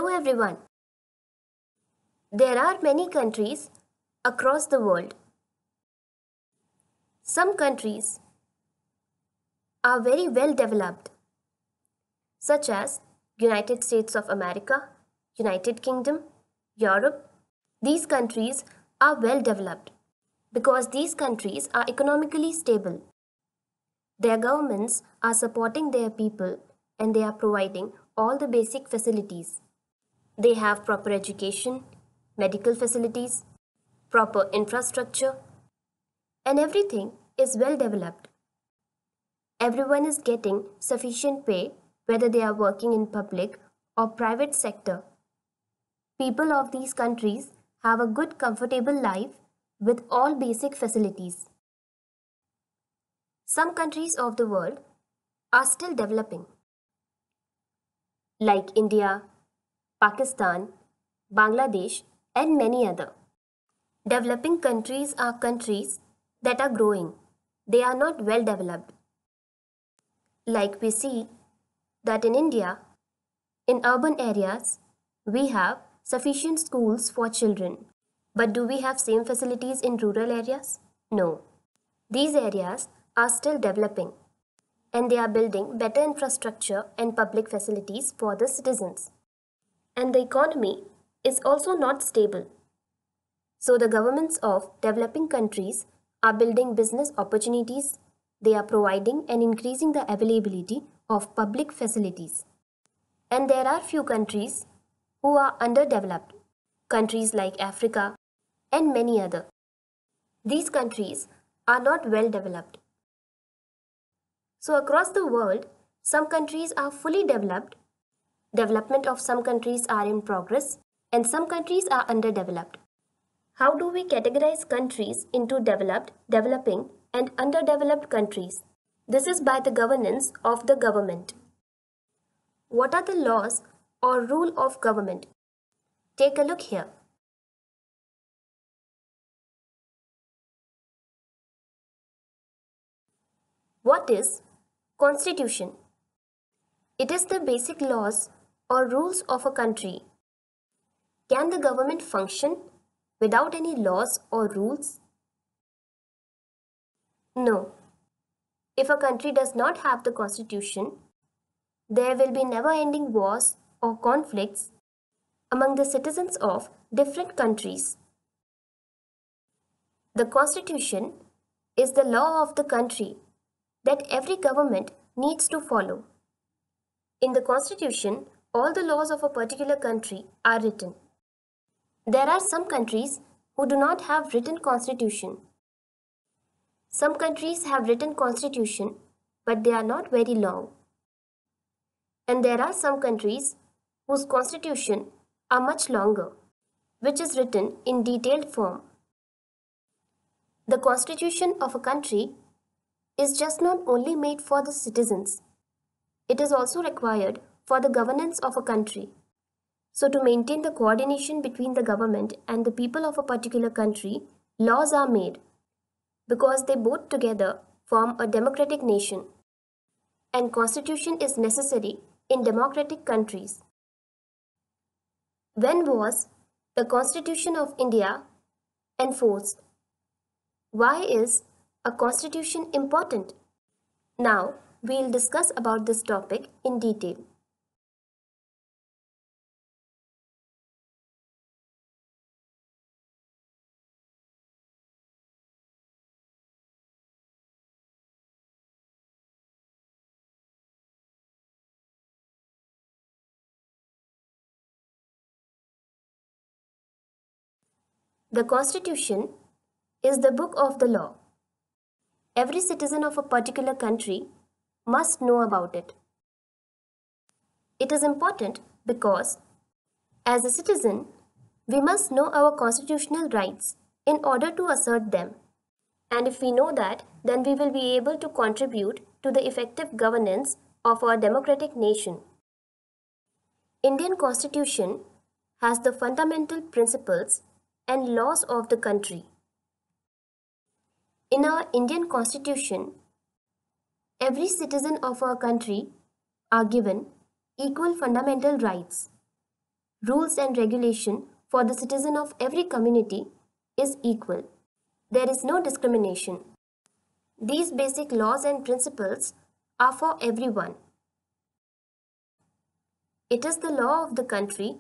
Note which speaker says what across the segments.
Speaker 1: Hello everyone. There are many countries across the world. Some countries are very well developed, such as United States of America, United Kingdom, Europe. These countries are well developed because these countries are economically stable. Their governments are supporting their people and they are providing all the basic facilities. They have proper education, medical facilities, proper infrastructure, and everything is well developed. Everyone is getting sufficient pay whether they are working in public or private sector. People of these countries have a good comfortable life with all basic facilities. Some countries of the world are still developing, like India, Pakistan, Bangladesh, and many other. Developing countries are countries that are growing. They are not well developed. Like we see that in India, in urban areas, we have sufficient schools for children. But do we have same facilities in rural areas? No. These areas are still developing and they are building better infrastructure and public facilities for the citizens. And the economy is also not stable. So the governments of developing countries are building business opportunities. They are providing and increasing the availability of public facilities. And there are few countries who are underdeveloped, countries like Africa and many other. These countries are not well developed. So across the world, some countries are fully developed, development of some countries are in progress, and some countries are underdeveloped. How do we categorize countries into developed, developing, and underdeveloped countries? This is by the governance of the government. What are the laws or rule of government? Take a look here. What is Constitution? It is the basic laws or rules of a country. Can the government function without any laws or rules? No. If a country does not have the constitution, there will be never-ending wars or conflicts among the citizens of different countries. The constitution is the law of the country that every government needs to follow. In the constitution, all the laws of a particular country are written. There are some countries who do not have written constitution. Some countries have written constitution, but they are not very long. And there are some countries whose constitution are much longer, which is written in detailed form. The constitution of a country is just not only made for the citizens, it is also required for the governance of a country. So to maintain the coordination between the government and the people of a particular country, laws are made because they both together form a democratic nation. And constitution is necessary in democratic countries. When was the Constitution of India enforced? Why is a constitution important? Now, we'll discuss about this topic in detail. The Constitution is the book of the law. Every citizen of a particular country must know about it. It is important because, as a citizen, we must know our constitutional rights in order to assert them. And if we know that, then we will be able to contribute to the effective governance of our democratic nation. Indian Constitution has the fundamental principles and laws of the country. In our Indian Constitution, every citizen of our country are given equal fundamental rights. rules and regulation for the citizen of every community is equal. There is no discrimination. These basic laws and principles are for everyone. It is the law of the country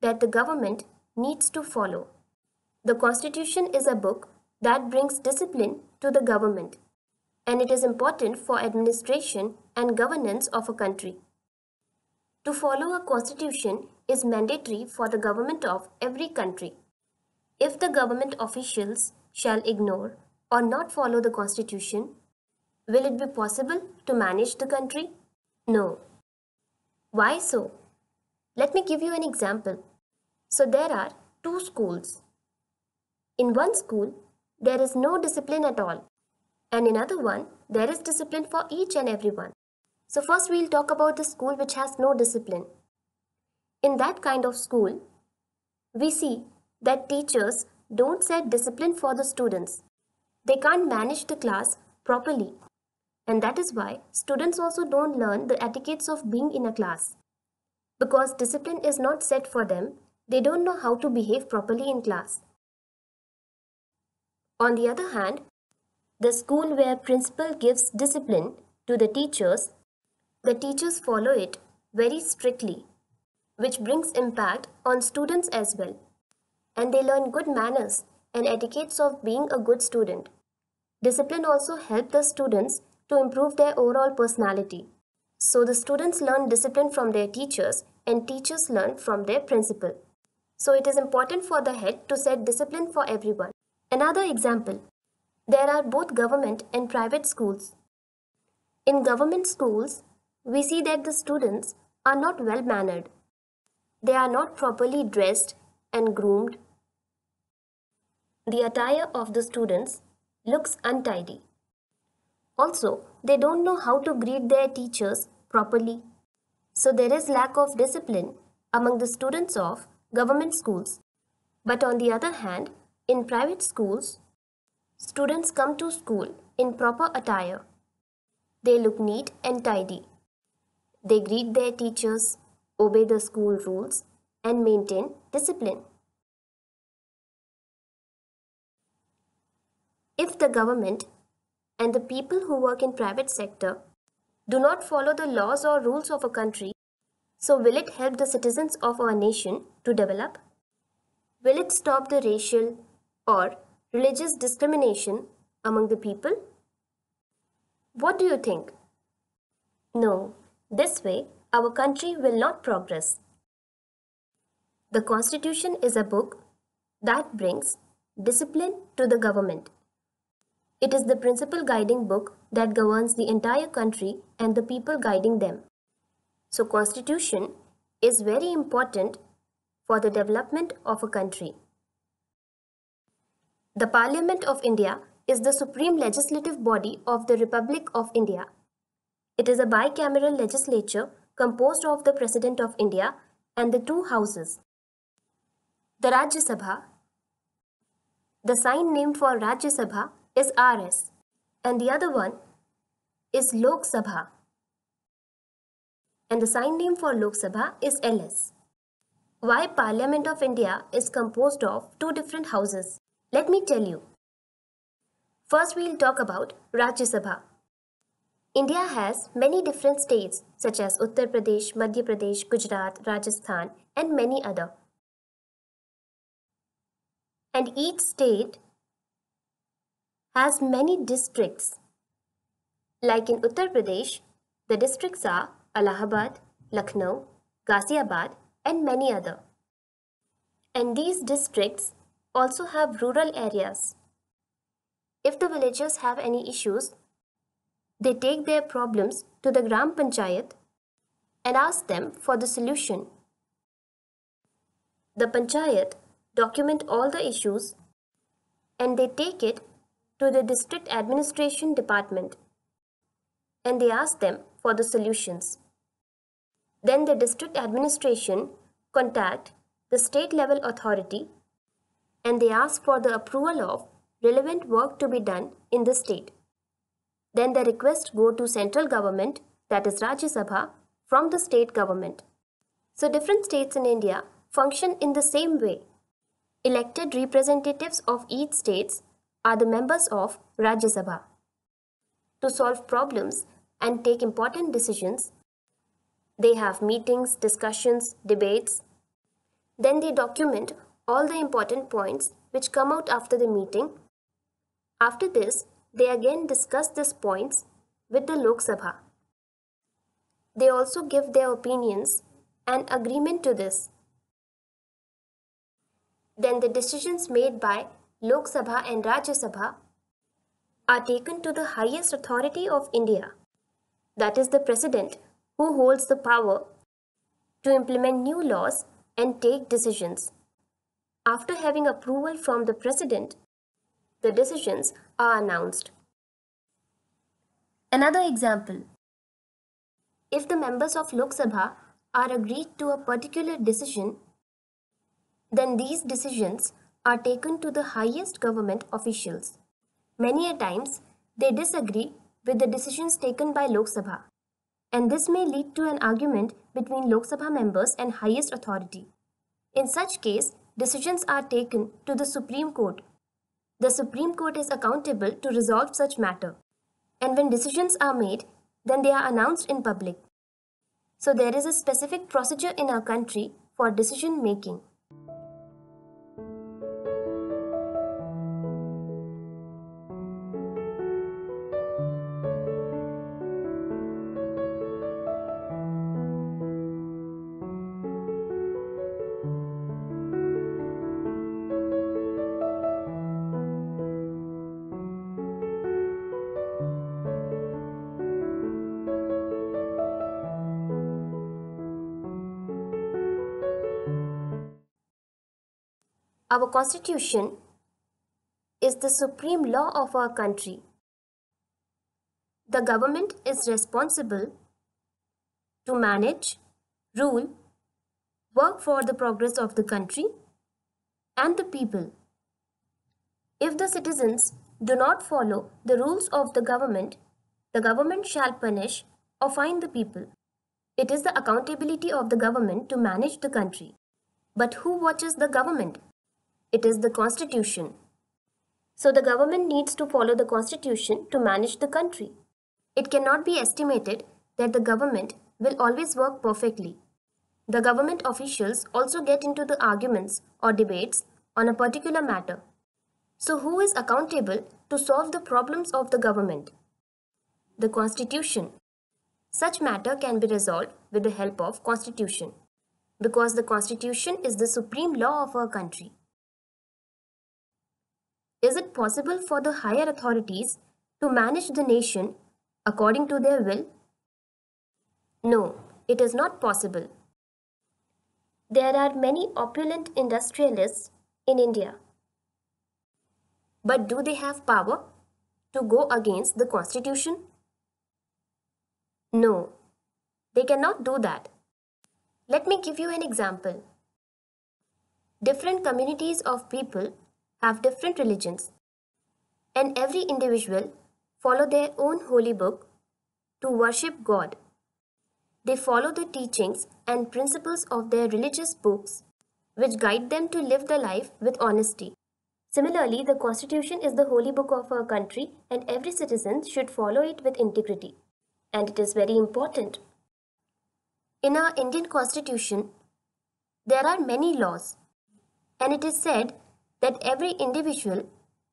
Speaker 1: that the government needs to follow. The Constitution is a book that brings discipline to the government, and it is important for administration and governance of a country. To follow a constitution is mandatory for the government of every country. If the government officials shall ignore or not follow the constitution, will it be possible to manage the country? No. Why so? Let me give you an example. So there are two schools. In one school, there is no discipline at all, and in another one, there is discipline for each and every one. So first we'll talk about the school which has no discipline. In that kind of school, we see that teachers don't set discipline for the students. They can't manage the class properly. And that is why students also don't learn the etiquettes of being in a class. Because discipline is not set for them, they don't know how to behave properly in class. On the other hand, the school where principal gives discipline to the teachers follow it very strictly, which brings impact on students as well. And they learn good manners and etiquettes of being a good student. Discipline also helps the students to improve their overall personality. So the students learn discipline from their teachers and teachers learn from their principal. So it is important for the head to set discipline for everyone. Another example, there are both government and private schools. In government schools, we see that the students are not well mannered. They are not properly dressed and groomed. The attire of the students looks untidy. Also, they don't know how to greet their teachers properly. So there is lack of discipline among the students of government schools. But on the other hand, in private schools, students come to school in proper attire. They look neat and tidy. They greet their teachers, obey the school rules, and maintain discipline. If the government and the people who work in private sector do not follow the laws or rules of a country, so will it help the citizens of our nation to develop? Will it stop the racial or religious discrimination among the people? What do you think? No, this way our country will not progress. The Constitution is a book that brings discipline to the government. It is the principal guiding book that governs the entire country and the people guiding them. So Constitution is very important for the development of a country. The Parliament of India is the supreme legislative body of the Republic of India. It is a bicameral legislature composed of the President of India and the two houses. The Rajya Sabha, the sign named for Rajya Sabha is RS, and the other one is Lok Sabha, and the sign name for Lok Sabha is LS. Why Parliament of India is composed of two different houses? Let me tell you. First we will talk about Rajya Sabha. India has many different states such as Uttar Pradesh, Madhya Pradesh, Gujarat, Rajasthan and many other. And each state has many districts. Like in Uttar Pradesh, the districts are Allahabad, Lucknow, Ghaziabad and many other. And these districts also have rural areas. If the villagers have any issues, they take their problems to the Gram Panchayat and ask them for the solution. The Panchayat document all the issues and they take it to the district administration department and they ask them for the solutions. Then the district administration contact the state level authority and they ask for the approval of relevant work to be done in the state. Then the request go to central government, that is Rajya Sabha, from the state government. So different states in India function in the same way. Elected representatives of each state are the members of Rajya Sabha. To solve problems and take important decisions, they have meetings, discussions, debates. Then they document all the important points which come out after the meeting. After this, they again discuss these points with the Lok Sabha. They also give their opinions and agreement to this. Then the decisions made by Lok Sabha and Rajya Sabha are taken to the highest authority of India, that is the President, who holds the power to implement new laws and take decisions. After having approval from the President, the decisions are announced. Another example. If the members of Lok Sabha are agreed to a particular decision, then these decisions are taken to the highest government officials. Many a times, they disagree with the decisions taken by Lok Sabha, and this may lead to an argument between Lok Sabha members and highest authority. In such case, decisions are taken to the Supreme Court. The Supreme Court is accountable to resolve such matter, and when decisions are made, then they are announced in public. So there is a specific procedure in our country for decision making. Our Constitution is the supreme law of our country. The government is responsible to manage, rule, work for the progress of the country and the people. If the citizens do not follow the rules of the government shall punish or fine the people. It is the accountability of the government to manage the country. But who watches the government? It is the Constitution. So the government needs to follow the Constitution to manage the country. It cannot be estimated that the government will always work perfectly. The government officials also get into the arguments or debates on a particular matter. So who is accountable to solve the problems of the government? The Constitution. Such matter can be resolved with the help of Constitution, because the Constitution is the supreme law of our country. Is it possible for the higher authorities to manage the nation according to their will? No, it is not possible. There are many opulent industrialists in India. But do they have power to go against the Constitution? No, they cannot do that. Let me give you an example. Different communities of people have different religions, and every individual follow their own holy book to worship God. They follow the teachings and principles of their religious books, which guide them to live their life with honesty. Similarly, the Constitution is the holy book of our country, and every citizen should follow it with integrity. And it is very important. In our Indian Constitution, there are many laws, and it is said that every individual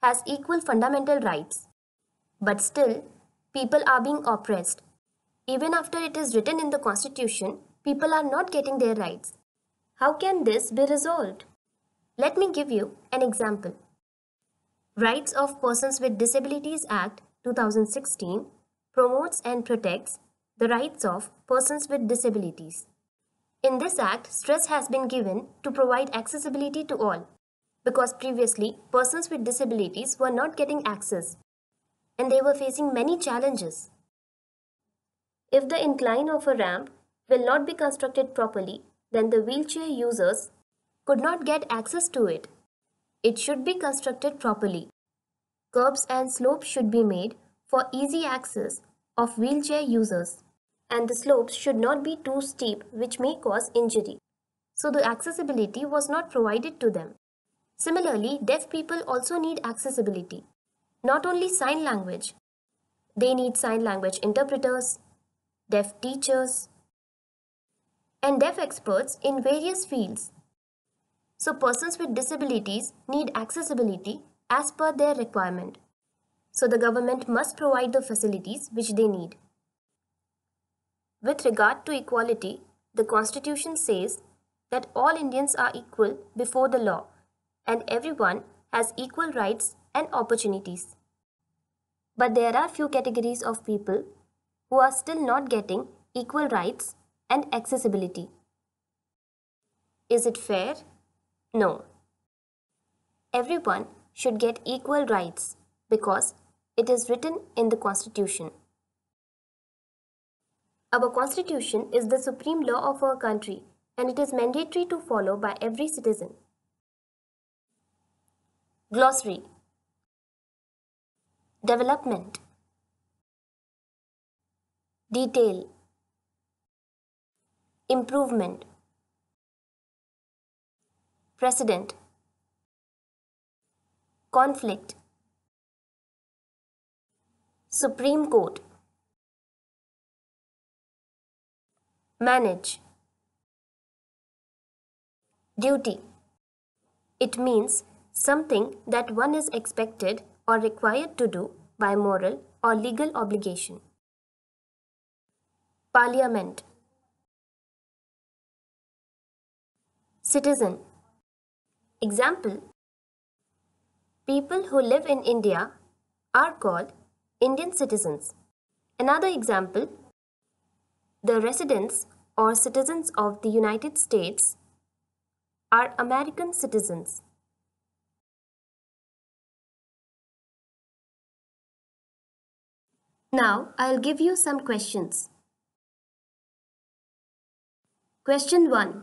Speaker 1: has equal fundamental rights. But still, people are being oppressed. Even after it is written in the Constitution, people are not getting their rights. How can this be resolved? Let me give you an example. Rights of Persons with Disabilities Act 2016 promotes and protects the rights of persons with disabilities. In this act, stress has been given to provide accessibility to all, because previously persons with disabilities were not getting access and they were facing many challenges. If the incline of a ramp will not be constructed properly, then the wheelchair users could not get access to it. It should be constructed properly. Curbs and slopes should be made for easy access of wheelchair users, and the slopes should not be too steep, which may cause injury. so the accessibility was not provided to them. Similarly, deaf people also need accessibility. Not only sign language, they need sign language interpreters, deaf teachers, and deaf experts in various fields. So persons with disabilities need accessibility as per their requirement. So the government must provide the facilities which they need. With regard to equality, the Constitution says that all Indians are equal before the law and everyone has equal rights and opportunities. But there are few categories of people who are still not getting equal rights and accessibility. Is it fair? No. Everyone should get equal rights because it is written in the Constitution. Our Constitution is the supreme law of our country and it is mandatory to follow by every citizen. Glossary. Development. Detail. Improvement. Precedent. Conflict. Supreme Court. Manage. Duty. It means something that one is expected or required to do by moral or legal obligation. Parliament. Citizen. Example. People who live in India are called Indian citizens. Another example. The residents or citizens of the United States are American citizens. Now I'll give you some questions. Question 1.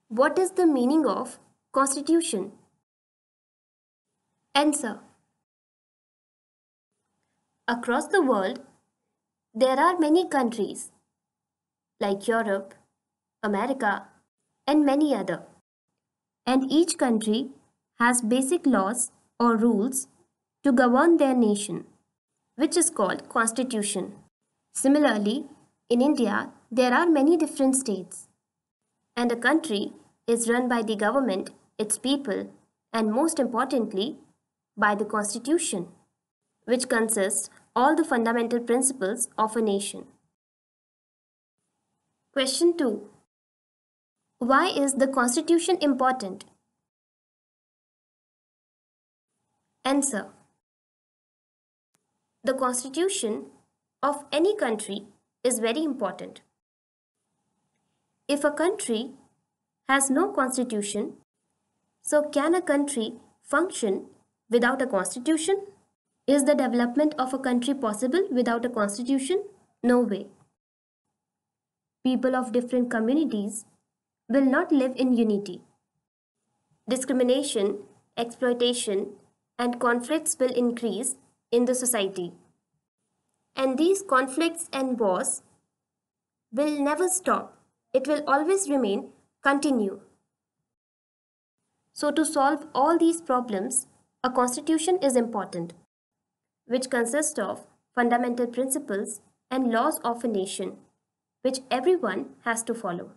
Speaker 1: What is the meaning of Constitution? Answer. Across the world, there are many countries like Europe, America, and many other. And each country has basic laws or rules to govern their nation, which is called Constitution. Similarly, in India, there are many different states. And a country is run by the government, its people, and most importantly, by the Constitution, which consists all the fundamental principles of a nation. Question 2. Why is the Constitution important? Answer. The Constitution of any country is very important. If a country has no constitution, so can a country function without a constitution? Is the development of a country possible without a constitution? No way. People of different communities will not live in unity. Discrimination, exploitation, and conflicts will increase in the society. And these conflicts and wars will never stop. It will always remain, continue. So to solve all these problems, a constitution is important, which consists of fundamental principles and laws of a nation, which everyone has to follow.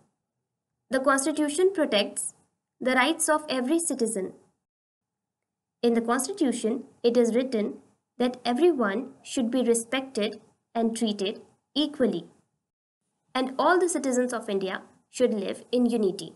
Speaker 1: The Constitution protects the rights of every citizen. In the Constitution, it is written that everyone should be respected and treated equally, and all the citizens of India should live in unity.